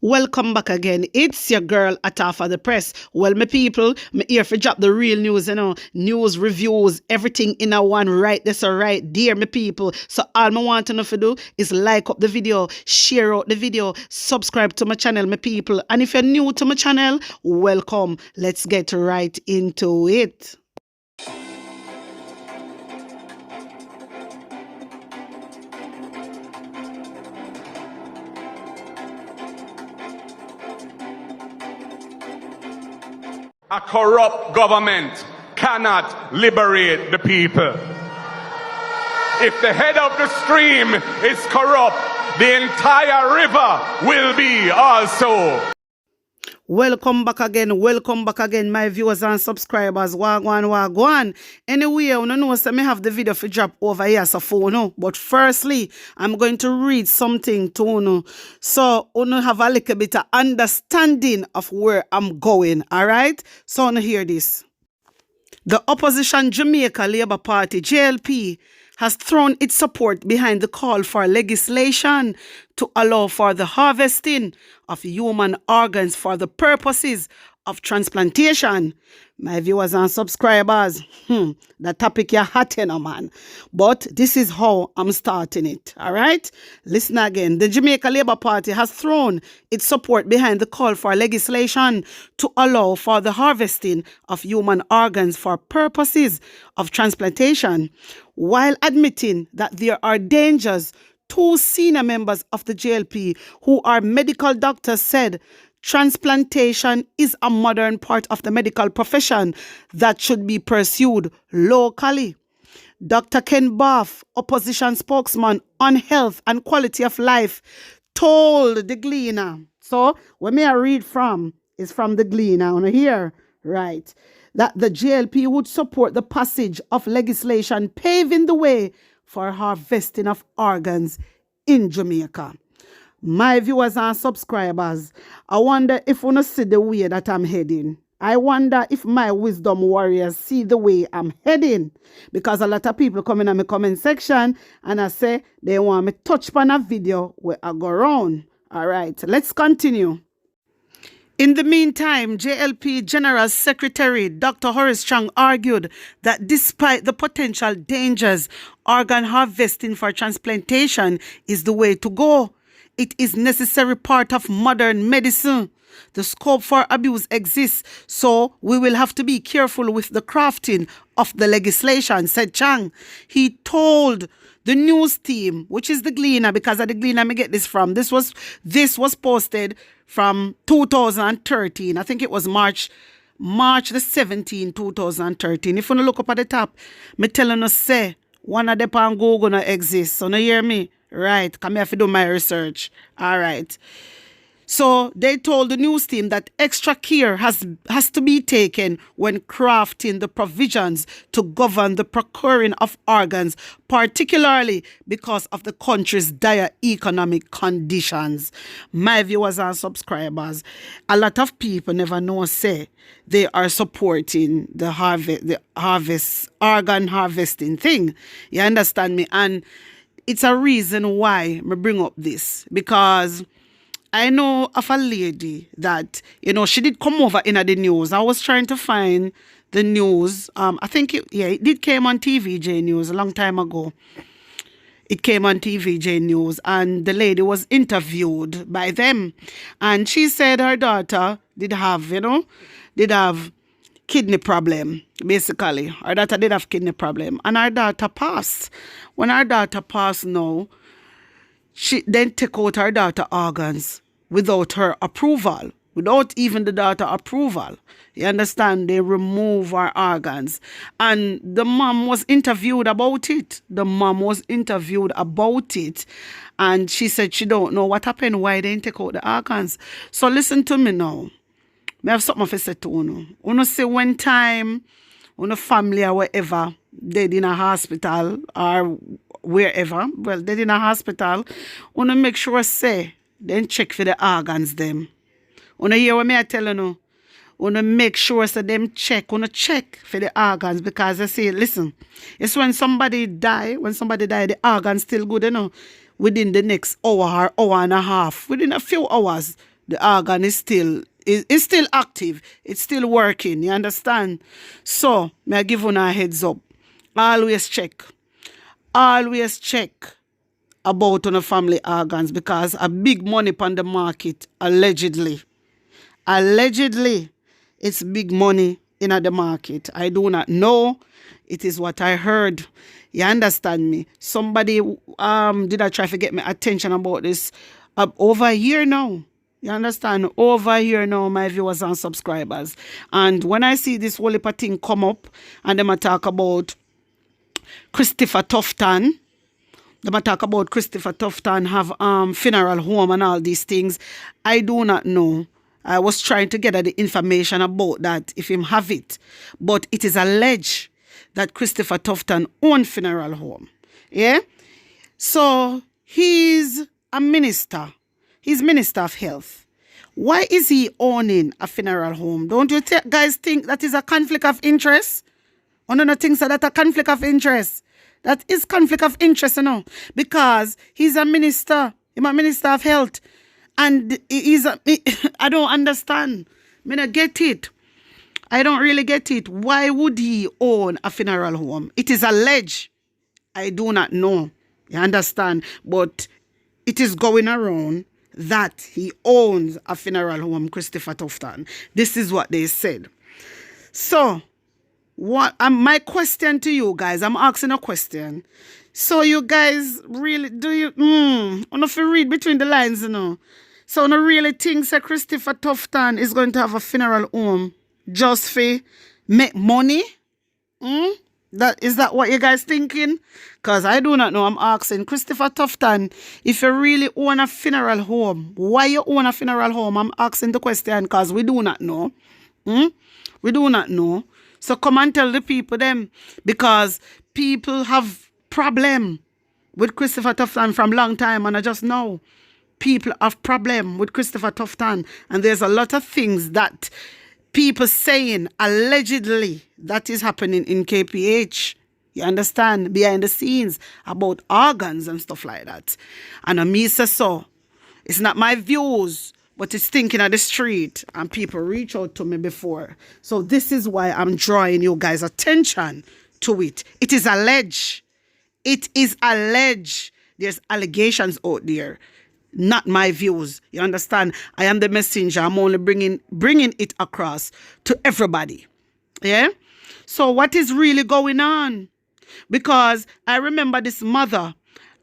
Welcome back again. It's your girl Atafa the Press. Well, my people, me here for drop the real news, news, reviews, everything in a one right. That's all right, dear my people. So all I want to know for do is like up the video, share out the video, subscribe to my channel, my people. And if you're new to my channel, welcome. Let's get right into it. A corrupt government cannot liberate the people. If the head of the stream is corrupt, the entire river will be also. Welcome back again, my viewers and subscribers. Wagwan. Anyway, you know, so me have the video for drop over here, so for no. But firstly, I'm going to read something to you, so you have a little bit of understanding of where I'm going. All right, so you hear this. The opposition Jamaica Labour Party (JLP) has thrown its support behind the call for legislation to allow for the harvesting of human organs for the purposes of transplantation. My viewers and subscribers, the topic you're hot, man. But this is how I'm starting it, all right? Listen again. The Jamaica Labour Party has thrown its support behind the call for legislation to allow for the harvesting of human organs for purposes of transplantation, while admitting that there are dangers. Two senior members of the JLP, who are medical doctors, said transplantation is a modern part of the medical profession that should be pursued locally. Dr. Ken Bath, opposition spokesman on health and quality of life, told the Gleaner. So, what may I read from is from the Gleaner on here, right? That the JLP would support the passage of legislation paving the way for harvesting of organs in Jamaica. My viewers and subscribers, I wonder if you see the way that I'm heading. I wonder if my wisdom warriors see the way I'm heading. Because a lot of people come in my comment section and I say they want me to touch upon a video where I go around. All right, let's continue. In the meantime, JLP General Secretary Dr. Horace Chang argued that despite the potential dangers, organ harvesting for transplantation is the way to go. It is a necessary part of modern medicine. The scope for abuse exists, so we will have to be careful with the crafting of the legislation, said Chang. He told the news team, which is the Gleaner, because of the Gleaner I get this from. This was posted from 2013. I think it was March the 17th, 2013. If you look up at the top, me telling us say one of the on Google gonna exist. So now hear me? Right, come here to do my research. All right. So they told the news team that extra care has to be taken when crafting the provisions to govern the procuring of organs, particularly because of the country's dire economic conditions. My viewers and subscribers, a lot of people never know say they are supporting the organ harvesting thing. You understand me? And it's a reason why I bring up this, because I know of a lady that, she did come over in the news. I was trying to find the news. I think it did came on TVJ News a long time ago. It came on TVJ News and the lady was interviewed by them. And she said her daughter did have kidney problem, basically. Her daughter did have kidney problem and her daughter passed. When her daughter passed now, she then took out her daughter organs without her approval, without even the daughter approval. You understand? They remove her organs. And the mom was interviewed about it. And she said she don't know what happened, why they didn't take out the organs. So listen to me now. I have something to say to you. You say one time, family or wherever, dead in a hospital or wherever, dead in a hospital, make sure say, then check for the organs them. Hear what I tell you? Make sure say them check for the organs, because I say, listen, it's when somebody die, the organs still good, within the next hour or hour and a half, within a few hours, the organ is still active. It's still working. You understand? So, may I give you a heads up. Always check. Always check about on the family organs because a big money on the market, allegedly. Allegedly, it's big money in the market. I do not know. It is what I heard. You understand me? Somebody did I try to get my attention about this over a year now. You understand? Over a year now, my viewers and subscribers. And when I see this whole heap of thing come up and them a talk about Christopher Tufton, have funeral home and all these things, I do not know. I was trying to get at the information about that, if him have it. But it is alleged that Christopher Tufton own funeral home. Yeah? So, he's a minister. He's Minister of Health. Why is he owning a funeral home? Don't you guys think that is a conflict of interest? One of the things that a conflict of interest. That is conflict of interest, you know. Because he's a minister. He's a Minister of Health. And I don't understand. I don't get it. I don't really get it. Why would he own a funeral home? It is alleged. I do not know. You understand? But it is going around that he owns a funeral home, Christopher Tufton. This is what they said. So, what my question to you guys, I'm asking a question. So you guys really, do you, I don't know if you read between the lines, you know. So I really think that Christopher Tufton is going to have a funeral home just for make money? Is that what you guys thinking? Because I do not know. I'm asking Christopher Tufton, if you really own a funeral home, why you own a funeral home? I'm asking the question because we do not know. We do not know. So come and tell the people them, because people have problem with Christopher Tufton from long time, and I just know people have problem with Christopher Tufton, and there's a lot of things that people saying allegedly that is happening in KPH. You understand? Behind the scenes about organs and stuff like that. And me say so. It's not my views, but it's thinking of the street, and people reach out to me before. So this is why I'm drawing you guys' attention to it. It is alleged. It is alleged. There's allegations out there. Not my views. You understand? I am the messenger. I'm only bringing it across to everybody. Yeah? So what is really going on? Because I remember this mother.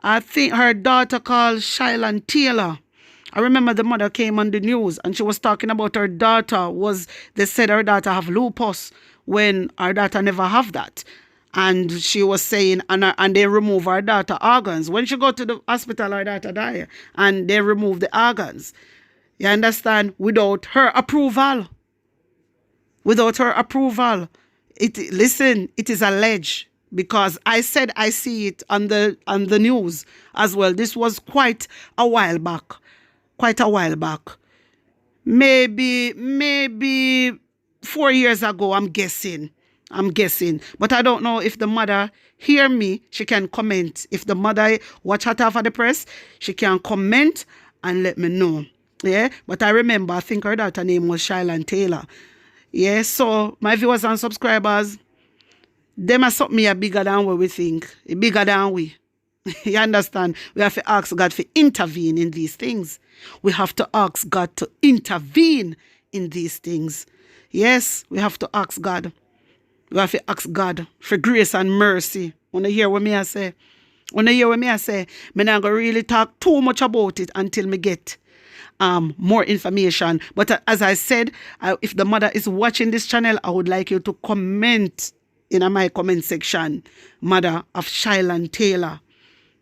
I think her daughter called Shailan Taylor. I remember the mother came on the news and she was talking about her daughter they said her daughter have lupus when her daughter never have that. And she was saying, and they remove her daughter organs. When she go to the hospital, her daughter die, and they remove the organs. You understand? Without her approval. Without her approval. Listen, it is alleged. Because I said I see it on the news as well. This was quite a while back. Quite a while back. Maybe 4 years ago, I'm guessing. But I don't know if the mother hear me, she can comment. If the mother watch her for the press, she can comment and let me know. Yeah. But I remember, I think her daughter name was Shailan Taylor. Yeah. So my viewers and subscribers, them are something bigger than what we think. Bigger than we. You understand? We have to ask God to intervene in these things. We have to ask God to intervene in these things. Yes, we have to ask God. We have to ask God for grace and mercy. When you hear what me I say, I'm not going to really talk too much about it until me get more information. But as I said, if the mother is watching this channel, I would like you to comment in my comment section, mother of Shailan Taylor.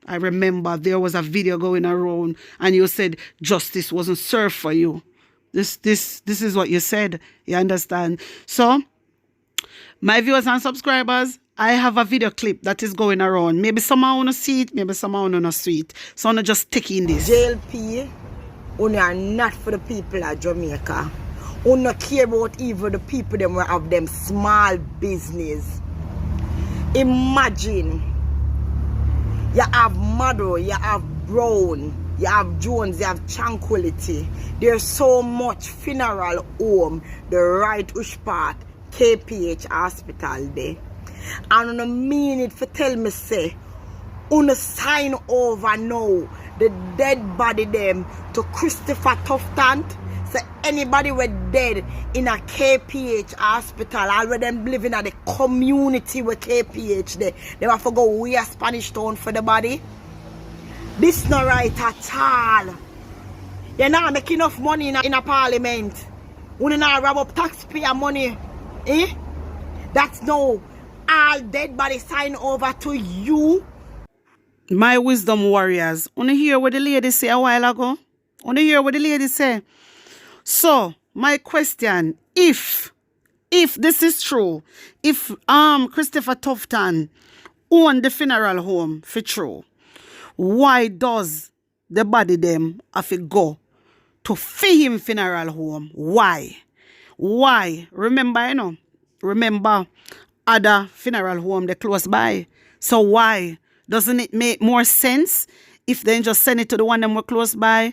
I remember there was a video going around and you said justice wasn't served for you. This is what you said. You understand? So, my viewers and subscribers, I have a video clip that is going around. Maybe someone want to see it, maybe someone want to see it. So I'm just taking this. JLP, only are not for the people of Jamaica. Only care about even the people them who have them small business. Imagine, you have Mado, you have Brown, you have Jones, you have Tranquility. There's so much funeral home, the right Ush part, KPH hospital there. And I mean it for tell me say, una sign over now the dead body them to Christopher Tufton. So anybody were dead in a KPH hospital, all of them living at the community with KPH there. They have to go we a Spanish Town for the body. This not right at all. You're not making enough money in a parliament. You're not rob up taxpayer money. Eh? That's no all dead body sign over to you. My wisdom warriors, wanna hear what the lady say a while ago? Wanna hear what the lady say? So, my question, if this is true, if Christopher Tufton owned the funeral home for true, why does the body them have to go to him funeral home? Why? Why? Remember other funeral home they close by. So why? Doesn't it make more sense if they just send it to the one them were close by?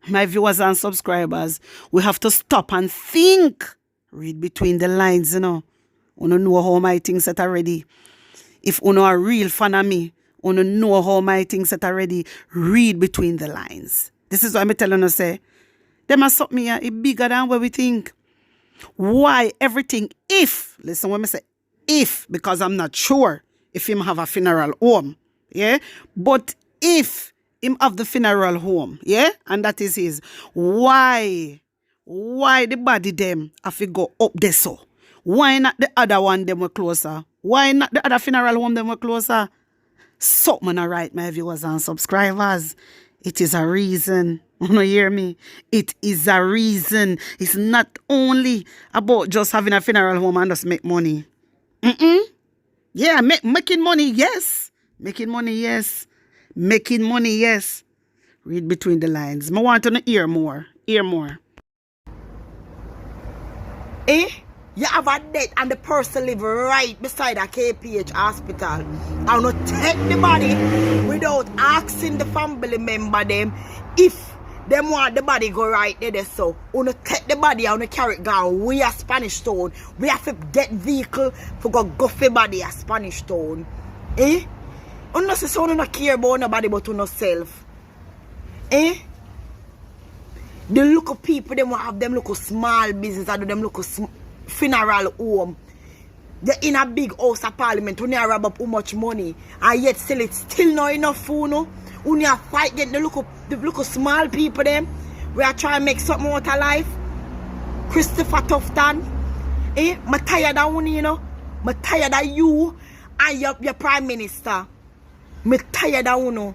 My viewers and subscribers, we have to stop and think. Read between the lines, you know. You know how my things set already. If you know a real fan of me, you know how my things set already. Read between the lines. This is what I'm telling you, say. Them are something here, it's bigger than what we think. Why everything if, listen when I say if, because I'm not sure if him have a funeral home, yeah? But if him have the funeral home, yeah? And that is his. Why the body them have to go up there so? Why not the other one them were closer? Why not the other funeral home them were closer? Something alright, my viewers and subscribers. It is a reason. You hear me? It is a reason. It's not only about just having a funeral home and just make money. Yeah, making money, yes. Making money, yes. Making money, yes. Read between the lines. I want to hear more. Hear more. Eh? You have a death and the person live right beside a KPH hospital. I will not take the body without asking the family member them if them want the body go right there. So, we not take the body and we carry it down. We are Spanish Town. We have to get vehicle for go for body a Spanish Town. Eh? You not say so you not care about nobody but yourself. Eh? The local people, them have them local small business and them local funeral home. They're in a big house of parliament. We need to rob up how much money. And yet still it's still not enough food. No? We need to fight get the local small people them. We are trying to make something out of life. Christopher Tufton. Eh? I'm tired of you, you know. I'm tired of you and your prime minister. I'm tired of you know.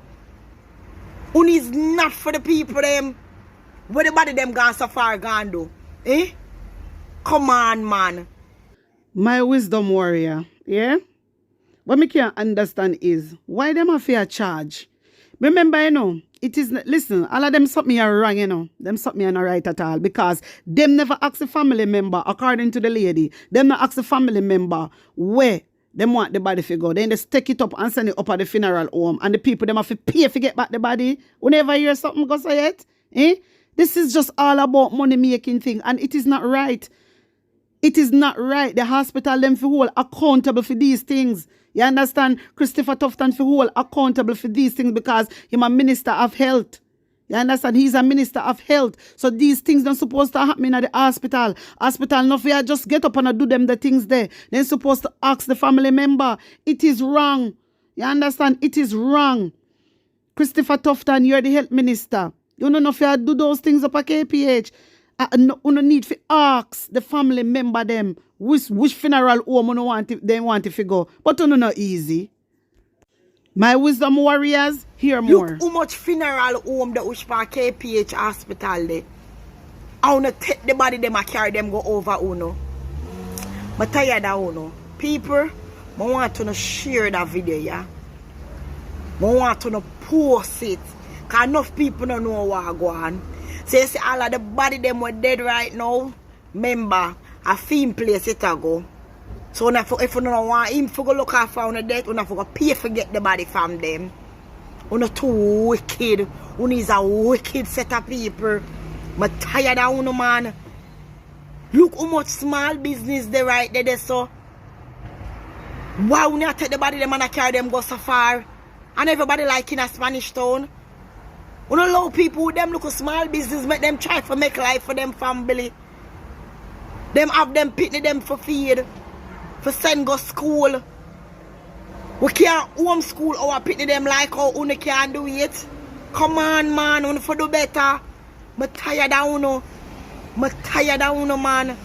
Uni is not for the people them. Where the body them gone so far gone do. Eh? Come on, man. My wisdom warrior, yeah? What me can't understand is why them have a charge. Remember, you know, it is, listen, all of them something are wrong, you know. Them something are not right at all because them never ask the family member, according to the lady, them not ask the family member where them want the body to go. Then they take it up and send it up at the funeral home and the people them have to pay to get back the body. Whenever you hear something go say it, eh? This is just all about money making thing and it is not right. It is not right. The hospital them for whole accountable for these things. You understand? Christopher Tufton for whole accountable for these things because he's a minister of health. You understand? He's a minister of health. So these things don't supposed to happen at the hospital. Hospital, no fear, just get up and do them the things there. They're supposed to ask the family member. It is wrong. You understand? It is wrong. Christopher Tufton, you're the health minister. You don't know if you do those things up at KPH. You no need to ask the family member them which funeral home they want to go. But you know not easy. My wisdom warriors, hear more. Look how much funeral home the Ushpa KPH hospital there. I wanna take the body them and carry them go over Uno. But tired of Uno. People, I want to share that video, yeah. I want to post it. Because enough people don't know what go on. So you see all of the body them were dead right now. Remember, a film place it go. So if you don't want him to go look after on the death, you have to pay to get the body from them. You're too wicked. Uno is a wicked set of people. I'm tired of uno, man. Look how much small business they right there, so. Why when you take the body them and carry them go so far? And everybody like in a Spanish town. We don't allow people with them look a small business, make them try to make life for them family. Them have them pitney them for feed. For send go school. We can't homeschool our pitney them like how uno can do it. Come on, man, uno for do better. I'm tired of uno. I'm tired of uno, man.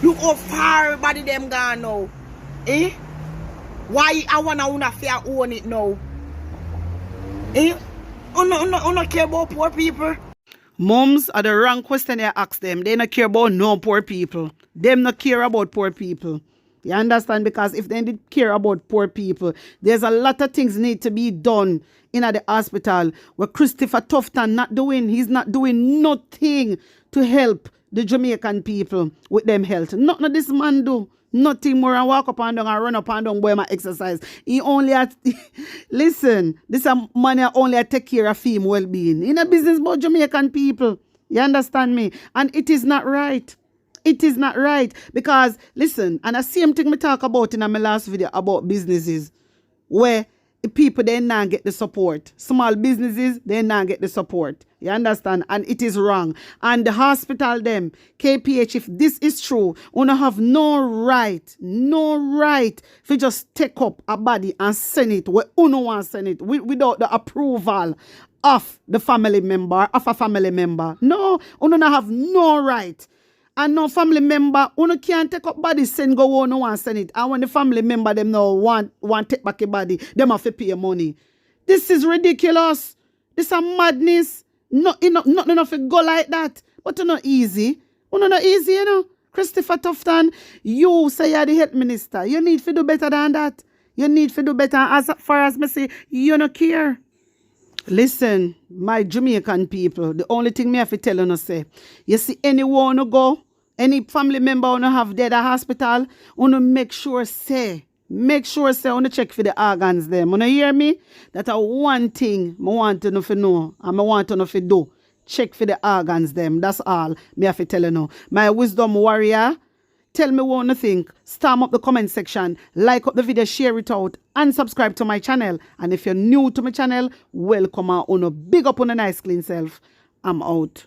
Look how far everybody them gone now. Eh? Why I wanna uno fear own it now? Eh? Uno care about poor people? Mums are the wrong question you ask them. They don't care about no poor people. Them not care about poor people. You understand? Because if they did care about poor people, there's a lot of things need to be done in the hospital where Christopher Tufton he's not doing nothing to help the Jamaican people with them health. Nothing this man do. Nothing more and walk up and down and run up and down boy my exercise. He only listen, this a man only take care of him well-being. In a business about Jamaican people. You understand me? And it is not right. It is not right. Because listen, and the same thing me talk about in my last video about businesses where people they not get the support. Small businesses, they not get the support. You understand? And it is wrong. And the hospital them, KPH, if this is true, you don't have no right to just take up a body and send it where you don't want to send it without the approval of the family member, of a family member. No, you don't have no right. And no family member, you can't take up body, send go on, no one send it. And when the family member them no want take back a body, them have to pay money. This is ridiculous. This is a madness. Not enough to go like that. But it's not easy. It's not easy, you know. Christopher Tufton, you say you're the health minister. You need to do better than that. You need to do better. As far as me say, you don't care. Listen, my Jamaican people, the only thing me have to tell you say, you see anyone who go, any family member who have dead at hospital, you make sure say, you check for the organs them. You hear me? That's one thing I want to know and I want to know if you do. Check for the organs them. That's all me have to tell you now. My wisdom warrior, tell me what you think. Storm up the comment section, like up the video, share it out, and subscribe to my channel. And if you're new to my channel, welcome on. Big up on a nice clean self. I'm out.